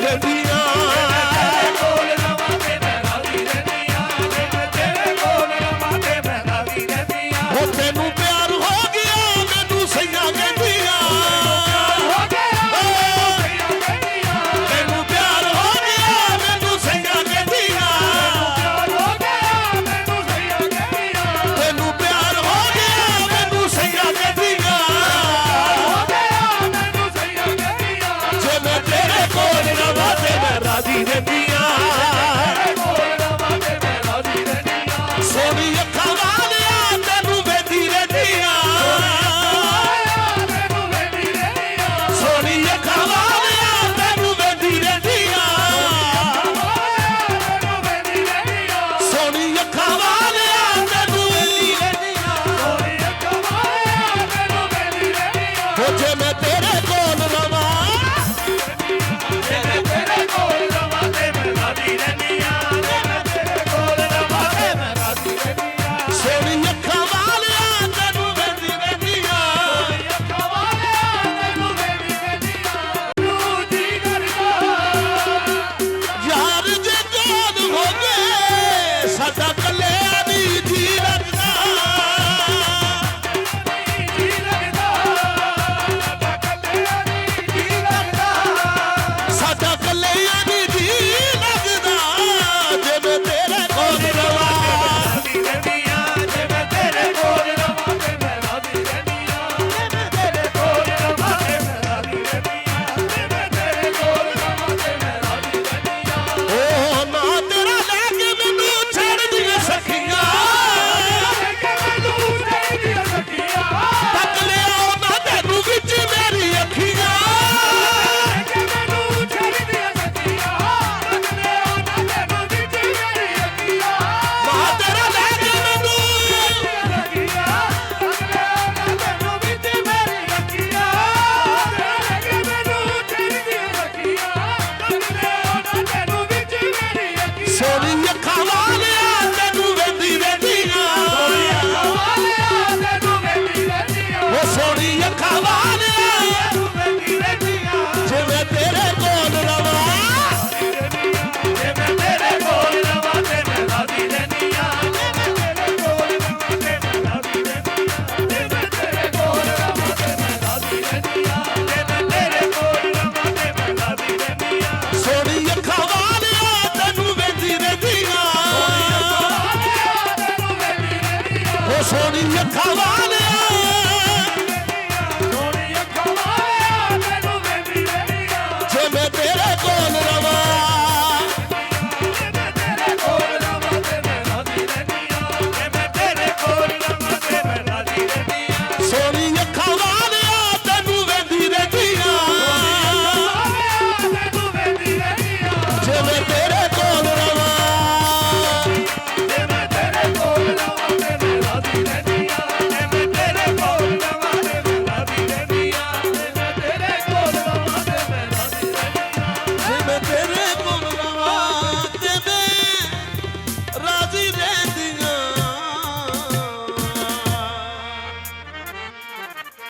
ਰਹਿੰਦੀਆਂ ਤੇਰੇ ਕੋਲ ਰਵਾਂ ਤੇ ਮੈਂ ਰਾਜ਼ੀ ਰਹਿੰਦੀਆਂ ਮੈਂ ਤੇਰੇ ਕੋਲ ਰਵਾਂ ਤੇ ਮੈਂ ਰਾਜ਼ੀ ਰਹਿੰਦੀਆਂ ਹੋ ਤੈਨੂੰ ਪਿਆਰ ਹੋ ਗਿਆ ਮੈਨੂੰ ਸਈਆਂ ਕਹਿੰਦੀਆਂ ਹੋ ਗਿਆ ਤੈਨੂੰ ਪਿਆਰ ਹੋ ਗਿਆ ਮੈਨੂੰ ਸਈਆਂ ਕਹਿੰਦੀਆਂ ਹੋ ਗਿਆ ਮੈਨੂੰ ਸਈਆਂ ਕਹਿੰਦੀਆਂ ਤੈਨੂੰ ਪਿਆਰ ਹੋ ਗਿਆ ਮੈਨੂੰ ਸਈਆਂ ਕਹਿੰਦੀਆਂ ਹੋ ਗਿਆ ਮੈਨੂੰ ਸਈਆਂ ਕਹਿੰਦੀਆਂ ਜੇ ਮੈਂ ਤੇਰੇ ਕੋਲ ਰਵਾਂ ਤੇ ਮੈਂ ਰਾਜ਼ੀ ਰਹਿੰਦੀਆਂ ਤੇਰੇ ਕੋਲ ਰਵਾਂ ਤੇ ਮੈਂ ਰਾਜ਼ੀ ਰਹਿੰਦੀਆਂ ਸੋਹਣੀ ਅੱਖਾਂ ਵਾਲਿਆ ਤੈਨੂੰ ਵੇਖਦੀ ਰਹਿੰਦੀਆਂ ਤੈਨੂੰ ਵੇਖਦੀ ਰਹਿੰਦੀਆਂ ਸੋਹਣੀ ਅੱਖਾਂ ਵਾਲਿਆ ਤੈਨੂੰ ਵੇਖਦੀ ਰਹਿੰਦੀਆਂ ਤੈਨੂੰ ਵੇਖਦੀ ਰਹਿੰਦੀਆਂ ਸੋਹਣੀ ਅੱਖਾਂ ਵਾਲਿਆ ਤੈਨੂੰ ਵੇਖਦੀ ਰਹਿੰਦੀਆਂ ਸੋਹਣੀ ਅੱਖਾਂ ਵਾਲਿਆ ਤੈਨੂੰ ਵੇਖਦੀ ਰਹਿੰਦੀਆਂ ਹੋ ਜੇ ਮੈਂ